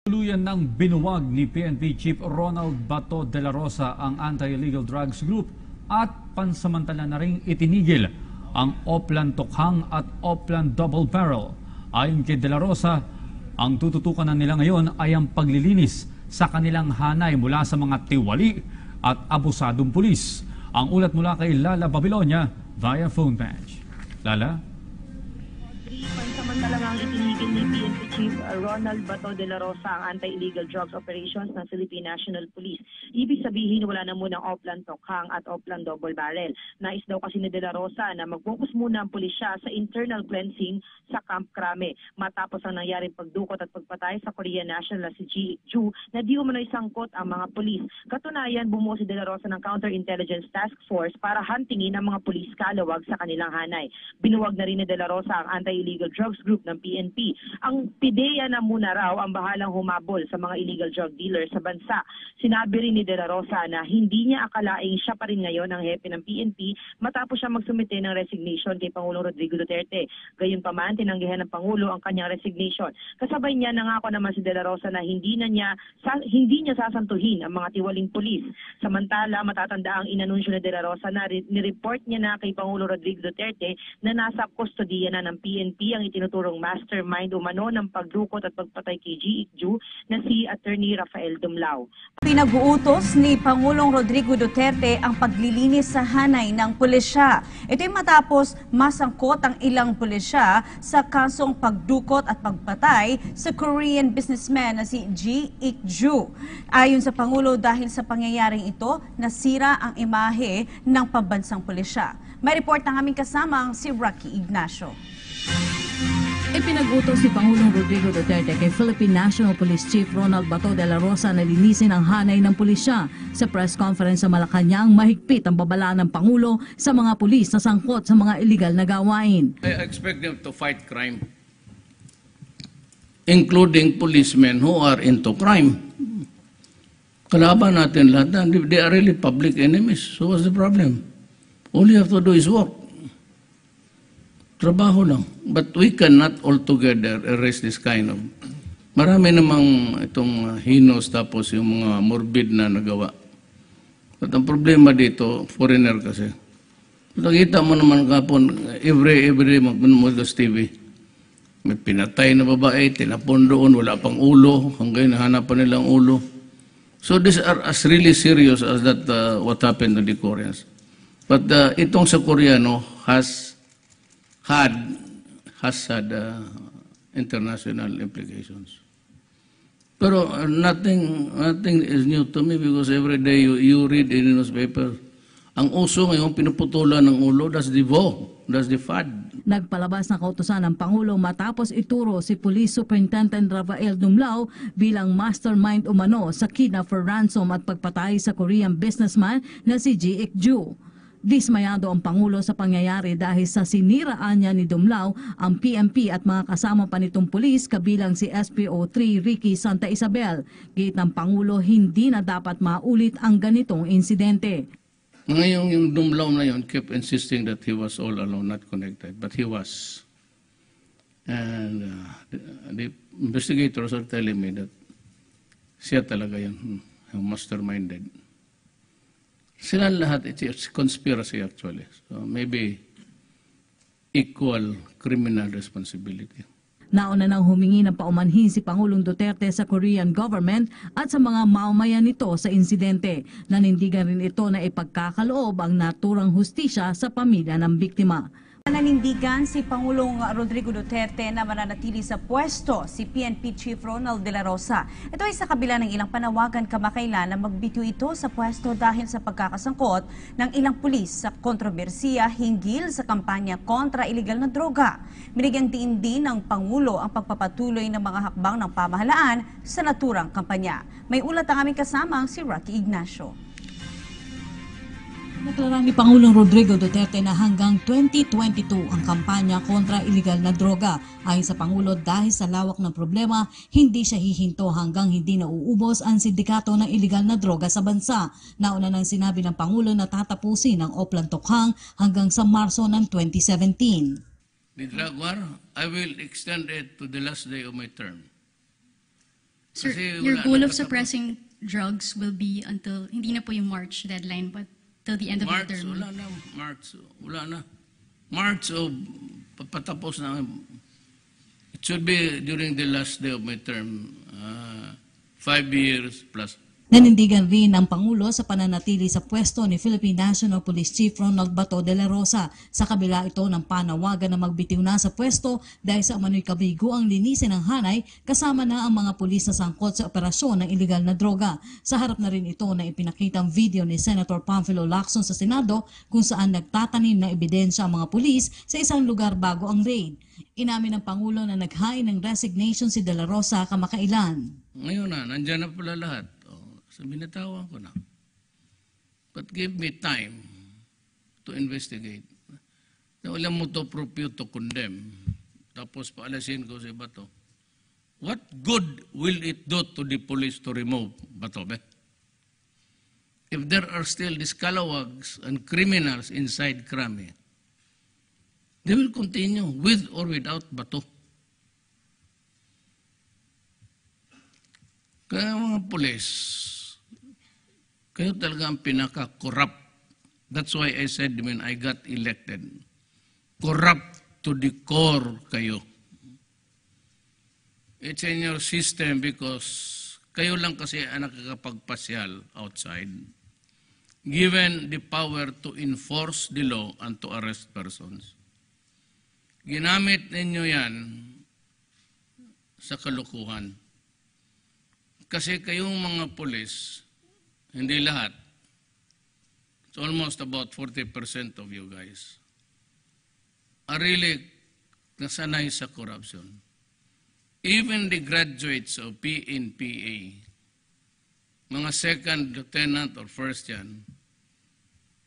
Tuluyan ng binuwag ni PNP Chief Ronald Bato de la Rosa ang Anti-Illegal Drugs Group at pansamantala na ring itinigil ang Oplan Tokhang at Oplan Double Barrel. Ayon kay de la Rosa, ang tututukan na nila ngayon ay ang paglilinis sa kanilang hanay mula sa mga tiwali at abusadong pulis. Ang ulat mula kay Lala Babilonia via phone patch. Lala? Pansamantala ang itinigil ni PNP Chief Ronald Bato de la Rosa ang anti-illegal drugs operations ng Philippine National Police. Ibig sabihin wala na muna Oplan Tokhang at Oplan Double Barrel. Nais daw kasi ni de la Rosa na mag-focus muna ang pulisya sa internal cleansing sa Camp Crame matapos ang nangyaring pagdukot at pagpatay sa Korean national na si Ji Ik-ju na di umano'y sangkot ang mga pulis. Katunayan, bumuo si de la Rosa ng Counterintelligence Task Force para huntingin ang mga pulis kalawag sa kanilang hanay. Binuwag na rin ni de la Rosa ang anti-illegal drugs group ng PNP. Ang PIDEA na muna raw ang bahalang humabol sa mga illegal drug dealers sa bansa. Sinabi rin ni de la Rosa na hindi niya akalaing siya pa rin ngayon ang hepe ng PNP matapos siya magsumite ng resignation kay Pangulong Rodrigo Duterte. Gayunpaman, tinanggihan ng Pangulo ang kanyang resignation. Kasabay niya nangako naman si de la Rosa na hindi niya sasantuhin ang mga tiwaling pulis. Samantala, matatanda ang inanunsyo ni de la Rosa na nireport niya na kay Pangulong Rodrigo Duterte na nasa kustodiya na ng PNP ang itinuturong mastermind umano ng pagdukot at pagpatay kay Ji Ik-ju na si Attorney Rafael Dumlao. Pinag-uutos ni Pangulong Rodrigo Duterte ang paglilinis sa hanay ng pulisya. Ito'y matapos masangkot ang ilang pulisya sa kasong pagdukot at pagpatay sa Korean businessman na si Ji Ik-ju. Ayon sa Pangulo, dahil sa pangyayaring ito, nasira ang imahe ng pambansang pulisya. May report ng aming kasamang si Rocky Ignacio. Ipinag-utos si Pangulong Rodrigo Duterte kay Philippine National Police Chief Ronald Bato de la Rosa na linisin ang hanay ng pulisya. Sa press conference sa Malacanang, mahigpit ang babala ng Pangulo sa mga pulis na sangkot sa mga illegal na gawain. I expect them to fight crime, including policemen who are into crime. Kalaban natin lahat, they are really public enemies. So what's the problem? All you have to do is work. Trabaho lang. But we cannot altogether erase this kind of... Marami namang itong hinos tapos yung mga morbid na nagawa. At ang problema dito, foreigner kasi. Nakita mo naman kapon, every day magmamagos TV. May pinatay na babae, tinapon doon, wala pang ulo, hanggang nahanapan nilang ulo. So these are as really serious as that what happened to the Koreans. But itong sa Koreano has had international implications. Pero nothing is new to me because every day you read in the newspaper. Ang uso ngayon, pinuputulan ng ulo, that's the vogue, that's the fad. Nagpalabas na kautusan ng Pangulo matapos ituro si Police Superintendent Rafael Dumlao bilang mastermind umano sa kidnap for ransom at pagpatay sa Korean businessman na si Ji Ik-ju. Dismayado ang Pangulo sa pangyayari dahil sa siniraan niya ni Dumlao ang PNP at mga kasama pa nitong pulis kabilang si SPO3 Ricky Santa Isabel. Gate ng Pangulo, hindi na dapat maulit ang ganitong insidente. Ngayon yung Dumlao na yun kept insisting that he was all alone, not connected, but he was. And the investigators are telling me that siya talaga yun, masterminded. Sila lahat, it's conspiracy actually. So maybe equal criminal responsibility. Nauna nang humingi ng paumanhin si Pangulong Duterte sa Korean government at sa mga mamamayan nito sa insidente. Nanindigan rin ito na ipagkakaloob ang naturang hustisya sa pamilya ng biktima. Nanindigan si Pangulong Rodrigo Duterte na mananatili sa pwesto si PNP Chief Ronald de la Rosa. Ito ay sa kabila ng ilang panawagan kamakailan na magbitiw ito sa pwesto dahil sa pagkakasangkot ng ilang pulis sa kontrobersiya hinggil sa kampanya kontra iligal na droga. Binigyang diin din ng Pangulo ang pagpapatuloy ng mga hakbang ng pamahalaan sa naturang kampanya. May ulat ang aming kasamang si Rocky Ignacio. Naklarang ni Pangulong Rodrigo Duterte na hanggang 2022 ang kampanya kontra iligal na droga. Ayon sa Pangulo, dahil sa lawak ng problema, hindi siya hihinto hanggang hindi nauubos ang sindikato ng iligal na droga sa bansa. Nauna nang sinabi ng Pangulo na tatapusin ang Oplan Tokhang hanggang sa Marso ng 2017. The drug war, I will extend it to the last day of my term. Sir, Kasi your wala goal na of katapos. suppressing drugs will be until, hindi na po yung March deadline, but till the end of March, the term. wala na. Wala na. March o patapos na. It should be during the last day of my term. 5 years plus. Nanindigan rin ng Pangulo sa pananatili sa pwesto ni Philippine National Police Chief Ronald Bato de la Rosa. Sa kabila ito ng panawagan na magbitiw na sa pwesto dahil sa umano'y kabigo ang linisin ng hanay kasama na ang mga pulis na sangkot sa operasyon ng iligal na droga. Sa harap na rin ito na ipinakitang video ni Senator Panfilo Lacson sa Senado kung saan nagtatanim ng ebidensya ang mga pulis sa isang lugar bago ang raid. Inamin ng Pangulo na naghain ng resignation si de la Rosa kamakailan. Ngayon na, nandyan na pala lahat. So binatawan ko na. But give me time to investigate. Na wala mo to propute to condemn. Tapos paalasin ko si Bato. What good will it do to the police to remove Bato? If there are still these calawags and criminals inside Krami, they will continue with or without Bato. Kaya mga pulis, kayo talaga ang pinaka-corrupt. That's why I said when I got elected, corrupt to the core kayo. It's in your system because kayo lang kasi ang nakakapagpasyal outside. Given the power to enforce the law and to arrest persons. Ginamit ninyo yan sa kalukuhan. Kasi kayong mga pulis, hindi lahat. It's almost about 40% of you guys are really nasanay sa corruption. Even the graduates of PNPA, mga second lieutenant or first yan,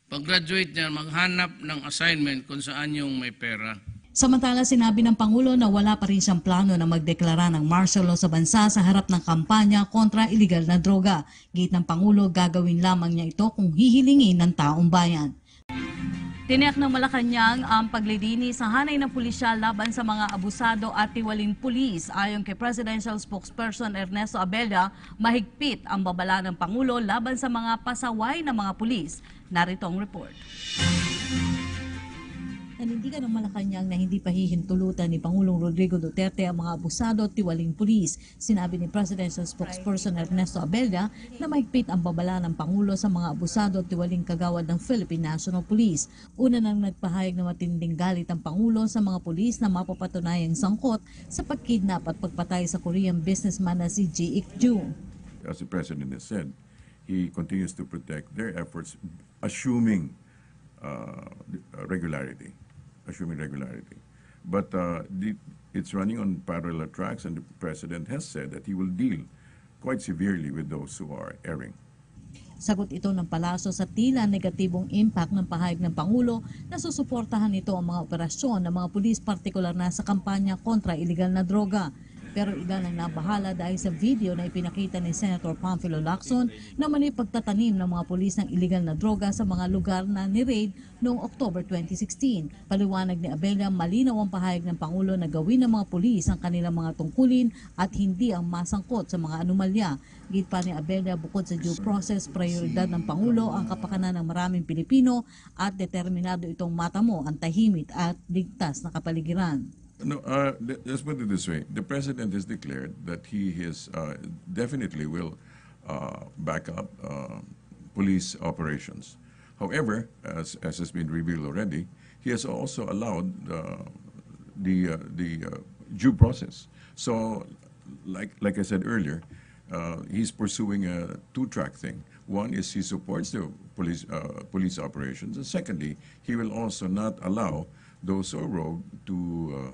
pag-graduate niyan, maghanap ng assignment kung saan yung may pera. Samantala, sinabi ng Pangulo na wala pa rin siyang plano na magdeklara ng martial law sa bansa sa harap ng kampanya kontra iligal na droga. Gate ng Pangulo, gagawin lamang niya ito kung hihilingin ng taong bayan. Tiniyak ng Malacanang ang paglilinis sa hanay ng pulisya laban sa mga abusado at tiwaling pulis. Ayon kay Presidential Spokesperson Ernesto Abella, mahigpit ang babala ng Pangulo laban sa mga pasaway ng mga pulis. Narito ang report. Nanindigan ng Malacanang na hindi pa hihintulutan ni Pangulong Rodrigo Duterte ang mga abusado at tiwaling pulis. Sinabi ni Presidential Spokesperson Ernesto Abella na mahigpit ang babala ng Pangulo sa mga abusado at tiwaling kagawad ng Philippine National Police. Una nang nagpahayag na matinding galit ang Pangulo sa mga pulis na mapapatunayang sangkot sa pagkidnap at pagpatay sa Korean businessman na si Ji Ik-ju. As the President has said, he continues to protect their efforts, assuming regularity. But it's running on parallel tracks, and the President has said that he will deal quite severely with those who are erring. Sagot ito ng Palacio sa tila negatibong impact ng pahayag ng Pangulo na susuportahan nito ang mga operasyon ng mga pulis, partikular na sa kampanya kontra iligal na droga. Pero ilan ang nabahala dahil sa video na ipinakita ni Senator Panfilo Lacson na mani pagtatanim ng mga pulis ng iligal na droga sa mga lugar na ni-raid noong October 2016. Paliwanag ni Abella, malinaw ang pahayag ng Pangulo na gawin ng mga pulis ang kanilang mga tungkulin at hindi ang masangkot sa mga anomalya. Git pa ni Abella, bukod sa due process, prioridad ng Pangulo ang kapakanan ng maraming Pilipino at determinado itong matamo ang tahimik at ligtas na kapaligiran. No, let's put it this way. The President has declared that he is definitely will back up police operations. However, as has been revealed already, he has also allowed the due process. So, like I said earlier, he's pursuing a two-track thing. One is he supports the police operations, and secondly, he will also not allow those who are rogue to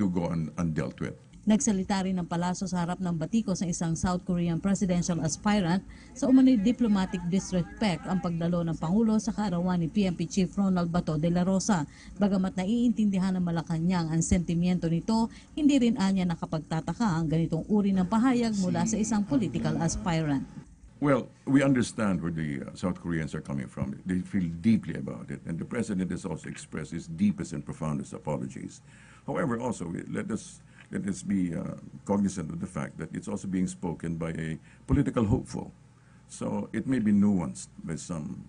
go undealt with. Nagsalita rin ng Palacio sa harap ng batikos ng isang South Korean presidential aspirant sa umano'y diplomatic disrespect ang pagdalo ng Pangulo sa kaarawan ni PNP Chief Ronald Bato de la Rosa. Bagamat naiintindihan ng Malacanang ang sentimiento nito, hindi rin anya nakapagtataka ang ganitong uri ng pahayag mula sa isang political aspirant. Well, we understand where the South Koreans are coming from. They feel deeply about it, and the President has also expressed his deepest and profoundest apologies. However, also, let us let us be cognizant of the fact that it's also being spoken by a political hopeful. So it may be nuanced by some